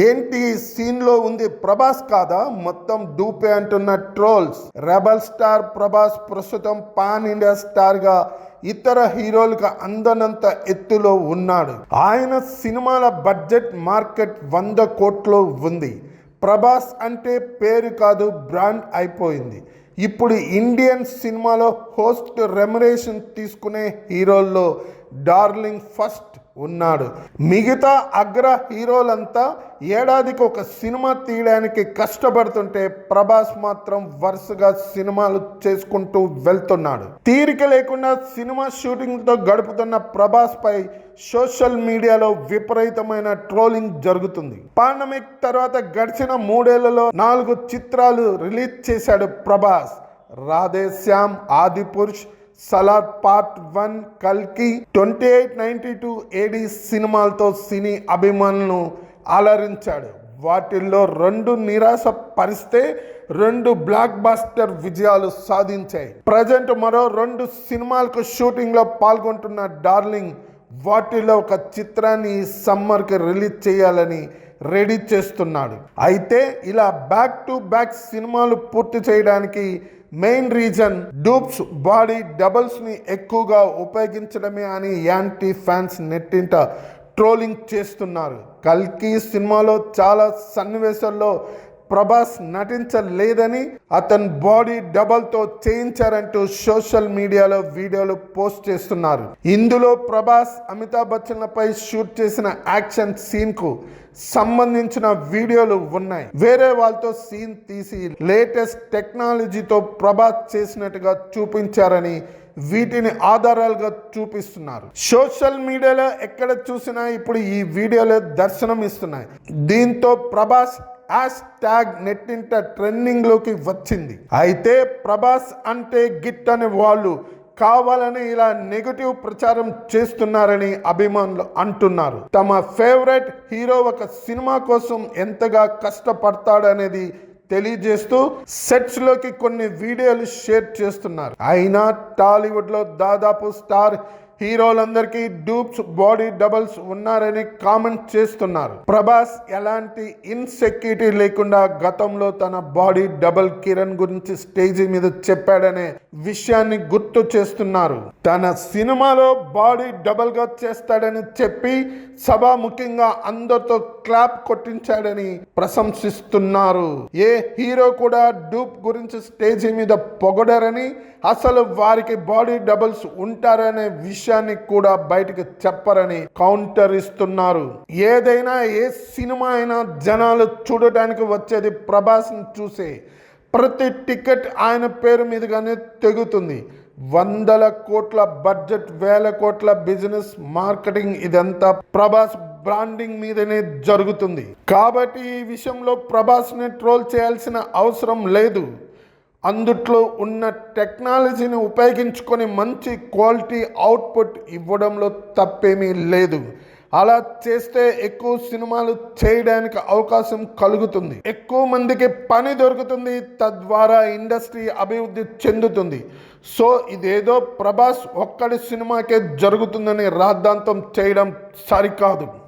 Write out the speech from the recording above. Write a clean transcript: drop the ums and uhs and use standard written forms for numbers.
ఏంటి సీన్లో ఉంది ప్రభాస్ కాదా మొత్తం డూపే అంటున్న ట్రోల్స్. రెబల్ స్టార్ ప్రభాస్ ప్రస్తుతం పాన్ ఇండియా స్టార్ గా ఇతర హీరోలుగా అందనంత ఎత్తులో ఉన్నాడు. ఆయన సినిమాల బడ్జెట్ మార్కెట్ 100 కోట్లు ఉంది. ప్రభాస్ అంటే పేరు కాదు, బ్రాండ్ అయిపోయింది. ఇప్పుడు ఇండియన్ సినిమాలో హోస్ట్ రెమ్యునరేషన్ తీసుకునే హీరోల్లో డార్లింగ్ ఫస్ట్ ఉన్నాడు. మిగతా అగ్ర హీరోలంతా ఏడాదికి ఒక సినిమా తీయడానికి కష్టపడుతుంటే ప్రభాస్ మాత్రం వరుసగా సినిమాలు చేసుకుంటూ వెళ్తున్నాడు. తీరిక లేకుండా సినిమా షూటింగ్తో గడుపుతున్న ప్రభాస్ పై సోషల్ మీడియాలో విపరీతమైన ట్రోలింగ్ జరుగుతుంది. పాండమిక్ తర్వాత గడిచిన 3 ఏళ్లలో 4 చిత్రాలు రిలీజ్ చేశాడు ప్రభాస్. రాధేశ్యామ్, ఆదిపురుష్, సలార్ పార్ట్ 1, కల్కి, 2892 AD సినిమాలతో సినీ అభిమానులను అలరించాడు. వాటిల్లో 2 నిరాశ పరిస్తే 2 బ్లాక్ బాస్టర్ విజయాలు సాధించాయి. ప్రజెంట్ మరో 2 సినిమాలకు షూటింగ్లో పాల్గొంటున్న డార్లింగ్ వాటిలో ఒక చిత్రాన్ని ఈ సమ్మర్కి రిలీజ్ చేయాలని రెడీ చేస్తున్నాడు. అయితే ఇలా బ్యాక్ టు బ్యాక్ సినిమాలు పూర్తి చేయడానికి మెయిన్ రీజన్ డూప్స్, బాడీ డబుల్స్ని ఎక్కువగా ఉపయోగించడమే అని యాంటీ ఫ్యాన్స్ నెట్టింట ట్రోలింగ్ చేస్తున్నారు. కల్కి సినిమాలో చాలా సన్నివేశాల్లో ప్రభాస్ నటించలేదని అతను బాడీ డబల్తో చేయించారంటూ సోషల్ మీడియాలో వీడియోలు పోస్ట్ చేస్తున్నారు. ఇందులో ప్రభాస్ అమితాబ్ బచ్చన్లపై షూట్ చేసిన యాక్షన్ సీన్కు సంబంధించిన వీడియోలు ఉన్నాయి. వేరే వాళ్ళతో సీన్ తీసి లేటెస్ట్ టెక్నాలజీతో ప్రభాస్ చేసినట్టుగా చూపించారని వీటిని ఆధారాలుగా చూపిస్తున్నారు. సోషల్ మీడియాలో ఎక్కడ చూసినా ఇప్పుడు ఈ వీడియోలు దర్శనం ఇస్తున్నాయి. దీంతో ప్రభాస్ హ్యాష్ ట్యాగ్ నెట్టింట ట్రెండింగ్లోకి వచ్చింది. అయితే ప్రభాస్ అంటే గిట్ అనే వాళ్ళు కావాలని ఇలా నెగటివ్ ప్రచారం చేస్తున్నారని అభిమానులు అంటున్నారు. తమ ఫేవరెట్ హీరో ఒక సినిమా కోసం ఎంతగా కష్టపడతాడనేది తెలియజేస్తూ సెట్స్ లోకి కొన్ని వీడియోలు షేర్ చేస్తున్నారు. అయినా టాలీవుడ్ లో దాదాపు స్టార్ హీరోలందరికీ డూప్స్, బాడీ డబుల్స్ ఉన్నారని కామెంట్ చేస్తున్నారు. ప్రభాస్ ఎలాంటి ఇన్సెక్యూరిటీ లేకుండా గతంలో తన బాడీ డబుల్ కిరణ్ గురించి స్టేజీ మీద చెప్పాడనే విషయాన్ని గుర్తు చేస్తున్నారు. తన సినిమాలో బాడీ డబుల్ గా చేస్తాడని చెప్పి సభాముఖంగా అందరితో క్లాప్ కొట్టించాడని ప్రశంసిస్తున్నారు. ఏ హీరో కూడా డూప్ గురించి స్టేజీ మీద పొగడరని, అసలు వారికి బాడీ డబుల్స్ ఉంటారనే విషయాన్ని కూడా బయటకు చెప్పరని కౌంటర్ ఇస్తున్నారు. ఏదైనా ఏ సినిమా అయినా జనాలు చూడటానికి వచ్చేది ప్రభాస్ ని చూసే. ప్రతి టికెట్ ఆయన పేరు మీదుగానే తెగుతుంది. 100 కోట్ల బడ్జెట్, 1000 కోట్ల బిజినెస్, మార్కెటింగ్ ఇదంతా ప్రభాస్ బ్రాండింగ్ మీదనే జరుగుతుంది. కాబట్టి ఈ విషయంలో ప్రభాస్ని ట్రోల్ చేయాల్సిన అవసరం లేదు. అందుట్లో ఉన్న టెక్నాలజీని ఉపయోగించుకొని మంచి క్వాలిటీ అవుట్పుట్ ఇవ్వడంలో తప్పేమీ లేదు. అలా చేస్తే ఎక్కువ సినిమాలు చేయడానికి అవకాశం కలుగుతుంది, ఎక్కువ మందికి పని దొరుకుతుంది, తద్వారా ఇండస్ట్రీ అభివృద్ధి చెందుతుంది. సో ఇదేదో ప్రభాస్ ఒక్కడి సినిమాకే జరుగుతుందని రాద్ధాంతం చేయడం సరికాదు.